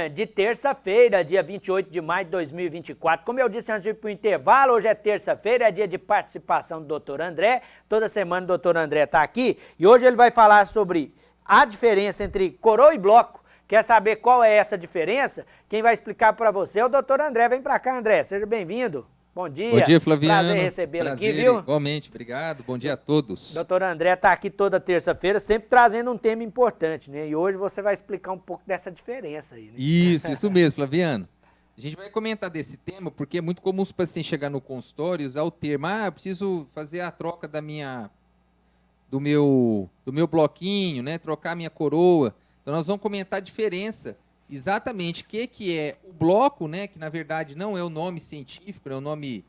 manhã de terça-feira, dia 28 de maio de 2024. Como eu disse antes de ir para o intervalo, hoje é terça-feira, é dia de participação do Dr. André. Toda semana o Dr. André está aqui e hoje ele vai falar sobre a diferença entre coroa e bloco. Quer saber qual é essa diferença? Quem vai explicar para você é o Dr. André. Vem para cá, André. Seja bem-vindo. Bom dia. Bom dia, Flaviano. Prazer recebê-lo aqui, Prazer, viu? igualmente. Obrigado. Bom dia a todos. Doutor André está aqui toda terça-feira, sempre trazendo um tema importante, né? E hoje você vai explicar um pouco dessa diferença aí, né? Isso mesmo, Flaviano. A gente vai comentar desse tema porque é muito comum os pacientes chegar no consultório e usar o termo, eu preciso fazer a troca do meu bloquinho, né? Trocar a minha coroa. Então nós vamos comentar a diferença, exatamente o que é o bloco, né? Que na verdade não é o nome científico, é o nome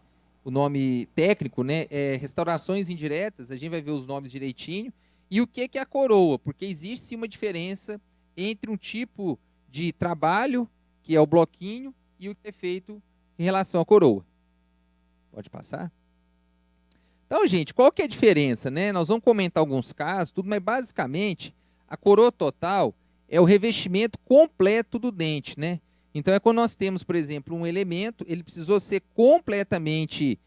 técnico, né? É restaurações indiretas, a gente vai ver os nomes direitinho. E o que é a coroa? Porque existe sim uma diferença entre um tipo de trabalho, que é o bloquinho, e o que é feito em relação à coroa. Pode passar? Então, gente, qual que é a diferença, né? Nós vamos comentar alguns casos, tudo, mas basicamente a coroa total é o revestimento completo do dente, né? Então é quando nós temos, por exemplo, um elemento, ele precisou ser completamente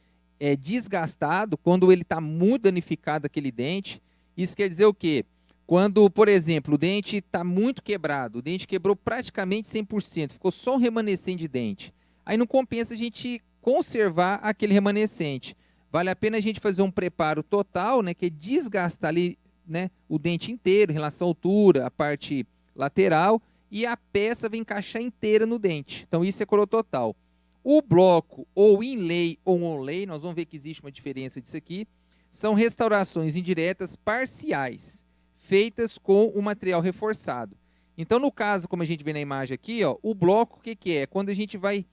desgastado, quando ele está muito danificado aquele dente. Isso quer dizer o quê? Quando, por exemplo, o dente está muito quebrado, o dente quebrou praticamente 100%, ficou só um remanescente de dente. Aí não compensa a gente conservar aquele remanescente. Vale a pena a gente fazer um preparo total, né, que é desgastar ali, né, o dente inteiro, em relação à altura, a parte lateral, e a peça vai encaixar inteira no dente. Então isso é coroa total. O bloco, ou inlay ou onlay, nós vamos ver que existe uma diferença disso aqui, são restaurações indiretas parciais, feitas com o material reforçado. Então, no caso, como a gente vê na imagem aqui, ó, o bloco, o que é? Quando a gente vai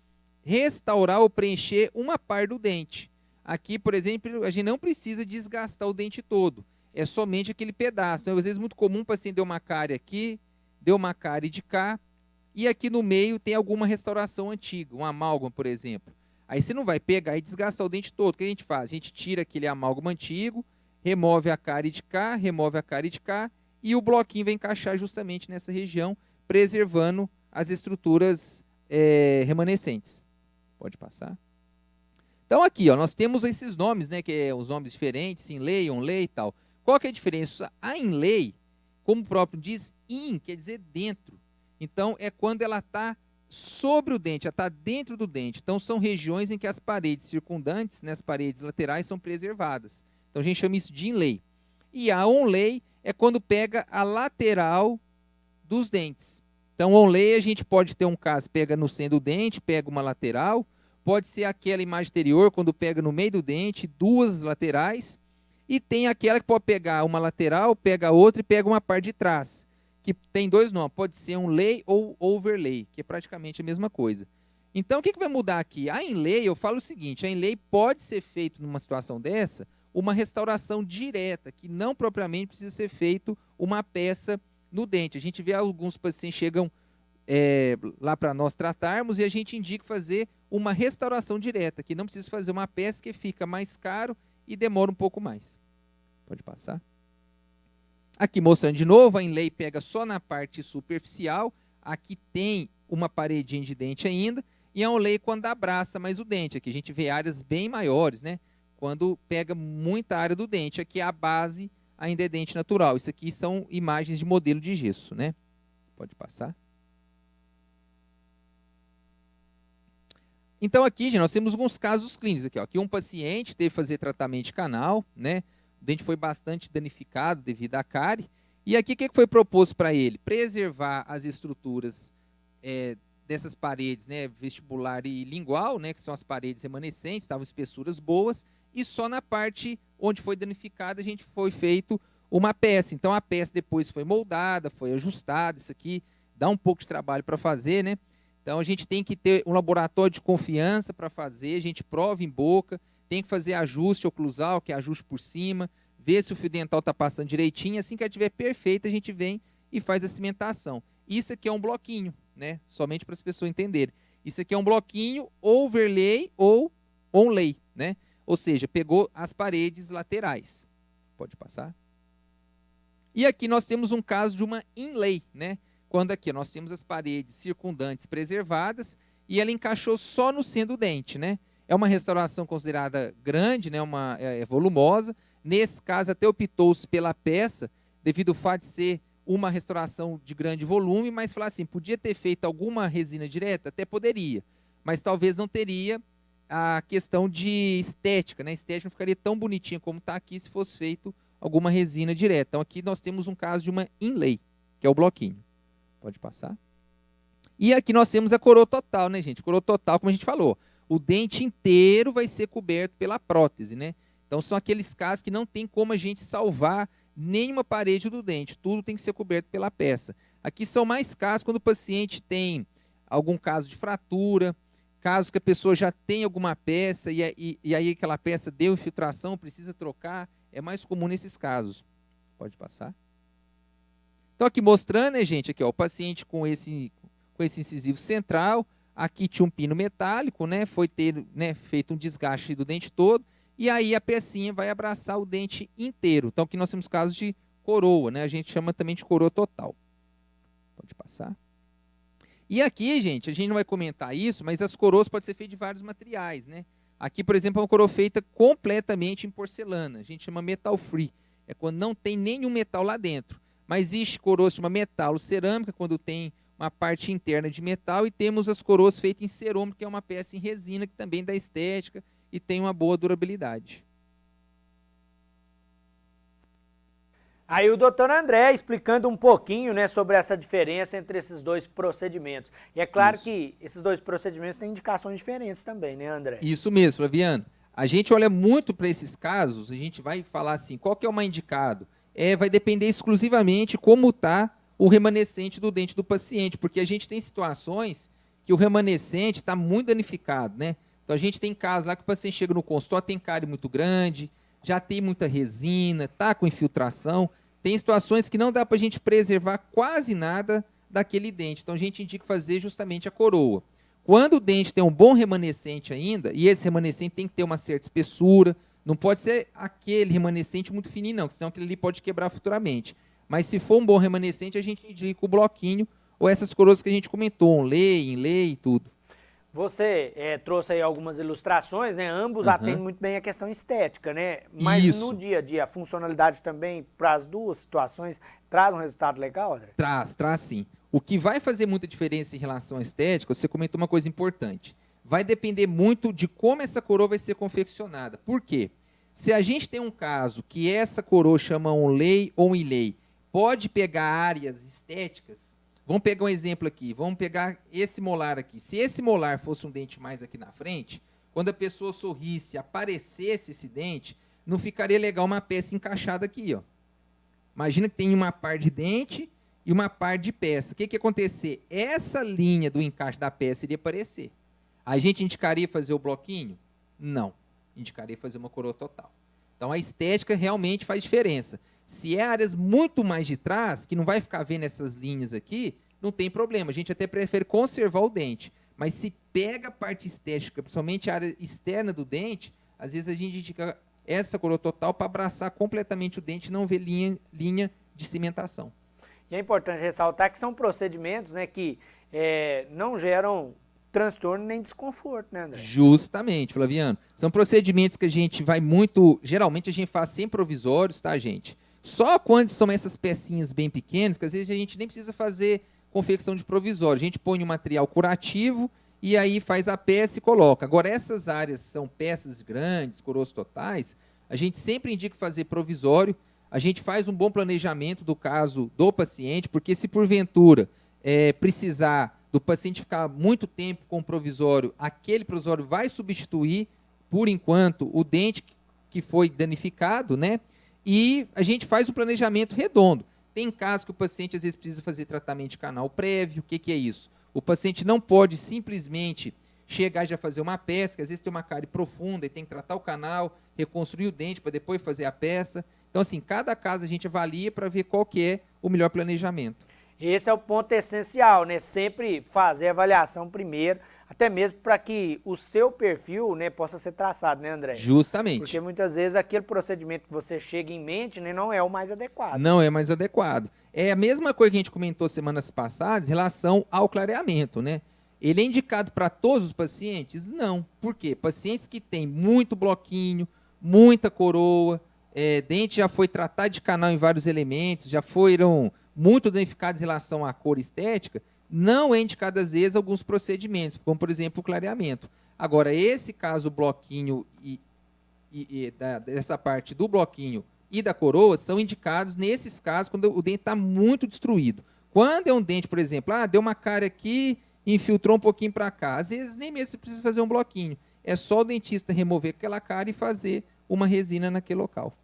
restaurar ou preencher uma parte do dente. Aqui, por exemplo, a gente não precisa desgastar o dente todo, é somente aquele pedaço. Então, às vezes é muito comum o paciente deu uma cárie aqui, deu uma cárie de cá, e aqui no meio tem alguma restauração antiga, um amálgama, por exemplo. Aí você não vai pegar e desgastar o dente todo. O que a gente faz? A gente tira aquele amálgama antigo, remove a cárie de cá, remove a cárie de cá, e o bloquinho vai encaixar justamente nessa região, preservando as estruturas remanescentes. Pode passar. Então aqui, ó, nós temos esses nomes, né, que é os nomes diferentes, inlay, onlay e tal. Qual que é a diferença? A inlay, como o próprio diz, in quer dizer dentro. Então é quando ela está sobre o dente, ela está dentro do dente. Então são regiões em que as paredes circundantes, né, as paredes laterais, são preservadas. Então a gente chama isso de inlay. E a onlay é quando pega a lateral dos dentes. Então onlay a gente pode ter um caso, pega no centro do dente, pega uma lateral, pode ser aquela imagem anterior, quando pega no meio do dente, duas laterais, e tem aquela que pode pegar uma lateral, pega outra e pega uma parte de trás, que tem dois nomes, pode ser um lay ou overlay, que é praticamente a mesma coisa. Então, o que vai mudar aqui? A inlay, eu falo o seguinte, a inlay pode ser feito numa situação dessa, uma restauração direta, que não propriamente precisa ser feito uma peça no dente. A gente vê alguns pacientes chegam lá para nós tratarmos e a gente indica fazer uma restauração direta, que não precisa fazer uma peça que fica mais caro e demora um pouco mais. Pode passar. Aqui mostrando de novo, a inlay pega só na parte superficial, aqui tem uma paredinha de dente ainda, e a onlay quando abraça mais o dente. Aqui a gente vê áreas bem maiores, né? Quando pega muita área do dente. Aqui a base ainda é dente natural. Isso aqui são imagens de modelo de gesso, né? Pode passar. Então aqui, gente, nós temos alguns casos clínicos aqui, ó. Aqui um paciente teve que fazer tratamento de canal, né? O dente foi bastante danificado devido à cárie. E aqui o que foi proposto para ele? Preservar as estruturas dessas paredes, né, vestibular e lingual, né, que são as paredes remanescentes, estavam espessuras boas, e só na parte onde foi danificada a gente foi feito uma peça. Então a peça depois foi moldada, foi ajustada, isso aqui dá um pouco de trabalho para fazer, né? Então a gente tem que ter um laboratório de confiança para fazer, a gente prova em boca, tem que fazer ajuste oclusal, que é ajuste por cima, ver se o fio dental está passando direitinho, assim que ela estiver perfeita a gente vem e faz a cimentação. Isso aqui é um bloquinho, né? Somente para as pessoas entenderem. Isso aqui é um bloquinho overlay ou onlay, né? Ou seja, pegou as paredes laterais. Pode passar. E aqui nós temos um caso de uma inlay, né? quando aqui nós temos as paredes circundantes preservadas e ela encaixou só no centro do dente, né? É uma restauração considerada grande, né? Volumosa. Nesse caso, até optou-se pela peça, devido ao fato de ser uma restauração de grande volume, mas falar assim, podia ter feito alguma resina direta? Até poderia, mas talvez não teria a questão de estética, né? A estética não ficaria tão bonitinha como está aqui se fosse feito alguma resina direta. Então aqui nós temos um caso de uma inlay, que é o bloquinho. Pode passar. E aqui nós temos a coroa total, né, gente? Coroa total, como a gente falou, o dente inteiro vai ser coberto pela prótese, né? Então são aqueles casos que não tem como a gente salvar nenhuma parede do dente, tudo tem que ser coberto pela peça. Aqui são mais casos quando o paciente tem algum caso de fratura, caso que a pessoa já tem alguma peça e aí aquela peça deu infiltração, precisa trocar, é mais comum nesses casos. Pode passar. Então aqui mostrando, né, gente, aqui ó, o paciente com esse incisivo central, aqui tinha um pino metálico, né, foi ter, né, feito um desgaste do dente todo, e aí a pecinha vai abraçar o dente inteiro. Então aqui nós temos casos de coroa, né, a gente chama também de coroa total. Pode passar. E aqui, gente, a gente não vai comentar isso, mas as coroas podem ser feitas de vários materiais, né? Aqui, por exemplo, é uma coroa feita completamente em porcelana. A gente chama metal free. É quando não tem nenhum metal lá dentro. Mas existe coroas que chama metalo cerâmica, quando tem uma parte interna de metal, e temos as coroas feitas em cerâmica, que é uma peça em resina, que também dá estética e tem uma boa durabilidade. Aí o doutor André explicando um pouquinho, né, sobre essa diferença entre esses dois procedimentos. E é claro que esses dois procedimentos têm indicações diferentes também, né, André? Isso mesmo, Flaviano. A gente olha muito para esses casos, a gente vai falar assim, qual que é o mais indicado? Vai depender exclusivamente como está o remanescente do dente do paciente, porque a gente tem situações que o remanescente está muito danificado, né? Então a gente tem casos lá que o paciente chega no consultório, tem cárie muito grande, já tem muita resina, está com infiltração. Tem situações que não dá para a gente preservar quase nada daquele dente. Então a gente indica fazer justamente a coroa. Quando o dente tem um bom remanescente ainda, e esse remanescente tem que ter uma certa espessura, não pode ser aquele remanescente muito fininho não, senão aquele ali pode quebrar futuramente. Mas se for um bom remanescente, a gente indica o bloquinho ou essas coroas que a gente comentou, um lei, inlay e tudo. Você trouxe aí algumas ilustrações, né? Ambos atendem muito bem a questão estética, né? Mas Isso. no dia a dia, a funcionalidade também para as duas situações traz um resultado legal, André? Traz sim. O que vai fazer muita diferença em relação à estética, você comentou uma coisa importante. Vai depender muito de como essa coroa vai ser confeccionada. Por quê? Se a gente tem um caso que essa coroa chama um lei ou um inlay, pode pegar áreas estéticas. Vamos pegar um exemplo aqui. Vamos pegar esse molar aqui. Se esse molar fosse um dente mais aqui na frente, quando a pessoa sorrisse, aparecesse esse dente, não ficaria legal uma peça encaixada aqui, ó. Imagina que tem uma parte de dente e uma parte de peça. O que ia acontecer? Essa linha do encaixe da peça iria aparecer. A gente indicaria fazer o bloquinho? Não. Indicaria fazer uma coroa total. Então a estética realmente faz diferença. Se é áreas muito mais de trás, que não vai ficar vendo essas linhas aqui, não tem problema. A gente até prefere conservar o dente. Mas se pega a parte estética, principalmente a área externa do dente, às vezes a gente indica essa coroa total para abraçar completamente o dente e não ver linha de cimentação. E é importante ressaltar que são procedimentos, né, que não geram transtorno nem desconforto, né, André? Justamente, Flaviano. São procedimentos que a gente vai muito... Geralmente a gente faz sem provisórios, tá, gente? Só quando são essas pecinhas bem pequenas, que às vezes a gente nem precisa fazer confecção de provisório. A gente põe um material curativo e aí faz a peça e coloca. Agora, essas áreas são peças grandes, coroas totais, a gente sempre indica fazer provisório. A gente faz um bom planejamento do caso do paciente, porque se porventura precisar do paciente ficar muito tempo com o provisório, aquele provisório vai substituir, por enquanto, o dente que foi danificado, né? E a gente faz um planejamento redondo. Tem casos que o paciente, às vezes, precisa fazer tratamento de canal prévio. O que é isso? O paciente não pode simplesmente chegar e já fazer uma peça, que às vezes tem uma cárie profunda e tem que tratar o canal, reconstruir o dente para depois fazer a peça. Então, assim, cada caso a gente avalia para ver qual que é o melhor planejamento. Esse é o ponto essencial, né? Sempre fazer a avaliação primeiro. Até mesmo para que o seu perfil, né, possa ser traçado, né, André? Justamente. Porque muitas vezes aquele procedimento que você chega em mente, né, não é o mais adequado. Não é mais adequado. É a mesma coisa que a gente comentou semanas passadas em relação ao clareamento, né? Ele é indicado para todos os pacientes? Não. Por quê? Pacientes que têm muito bloquinho, muita coroa, dente já foi tratado de canal em vários elementos, já foram muito danificados em relação à cor estética, não é indicado às vezes alguns procedimentos, como por exemplo o clareamento. Agora, esse caso, o bloquinho dessa parte do bloquinho e da coroa são indicados nesses casos quando o dente está muito destruído. Quando é um dente, por exemplo, deu uma cárie aqui, infiltrou um pouquinho para cá. Às vezes nem mesmo você precisa fazer um bloquinho. É só o dentista remover aquela cárie e fazer uma resina naquele local.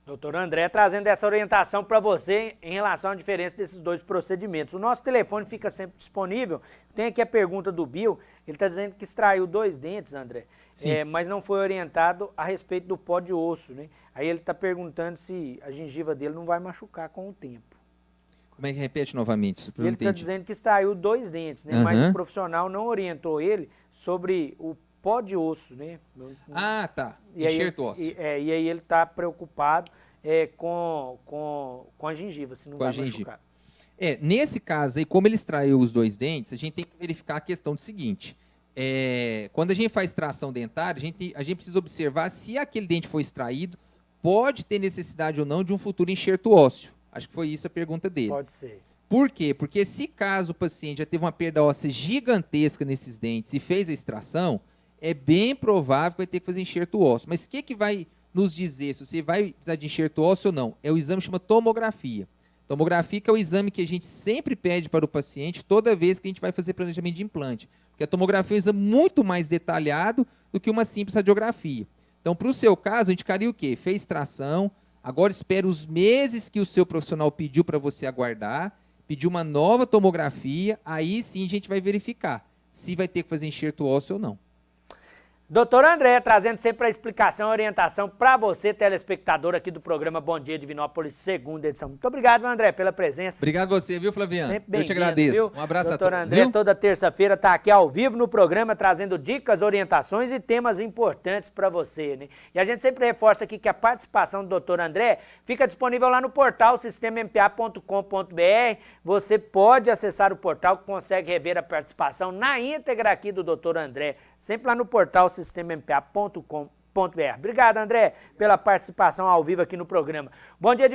Doutor André trazendo essa orientação para você em relação à diferença desses dois procedimentos. O nosso telefone fica sempre disponível. Tem aqui a pergunta do Bill. Ele está dizendo que extraiu 2 dentes, André, mas não foi orientado a respeito do pó de osso, né? Aí ele está perguntando se a gengiva dele não vai machucar com o tempo. Como é que repete novamente? Ele está dizendo que extraiu 2 dentes, né? Mas o profissional não orientou ele sobre o pó de osso, né? Ah, tá. Enxerto ósseo. E aí ele está preocupado com a gengiva, se não vai machucar. Nesse caso aí, como ele extraiu os 2 dentes, a gente tem que verificar a questão do seguinte. Quando a gente faz extração dentária, a gente precisa observar se aquele dente foi extraído, pode ter necessidade ou não de um futuro enxerto ósseo. Acho que foi isso a pergunta dele. Pode ser. Por quê? Porque se caso o paciente já teve uma perda óssea gigantesca nesses dentes e fez a extração, é bem provável que vai ter que fazer enxerto ósseo. Mas o que vai nos dizer se você vai precisar de enxerto ósseo ou não? É o exame que chama tomografia. Tomografia que é o exame que a gente sempre pede para o paciente toda vez que a gente vai fazer planejamento de implante. Porque a tomografia é um exame muito mais detalhado do que uma simples radiografia. Então, para o seu caso, a gente indicaria o quê? Fez extração, agora espera os meses que o seu profissional pediu para você aguardar, pediu uma nova tomografia, aí sim a gente vai verificar se vai ter que fazer enxerto ósseo ou não. Doutor André, trazendo sempre a explicação e orientação para você, telespectador aqui do programa Bom Dia Divinópolis, segunda edição. Muito obrigado, André, pela presença. Obrigado você, viu, Flaviano? Sempre bem-vindo. Eu te agradeço. Viu? Um abraço a todos. Doutor André, toda terça-feira está aqui ao vivo no programa, trazendo dicas, orientações e temas importantes para você, né? E a gente sempre reforça aqui que a participação do doutor André fica disponível lá no portal sistemampa.com.br. Você pode acessar o portal que consegue rever a participação na íntegra aqui do doutor André, sempre lá no portal sistemampa.com.br. Obrigado, André, pela participação ao vivo aqui no programa. Bom dia.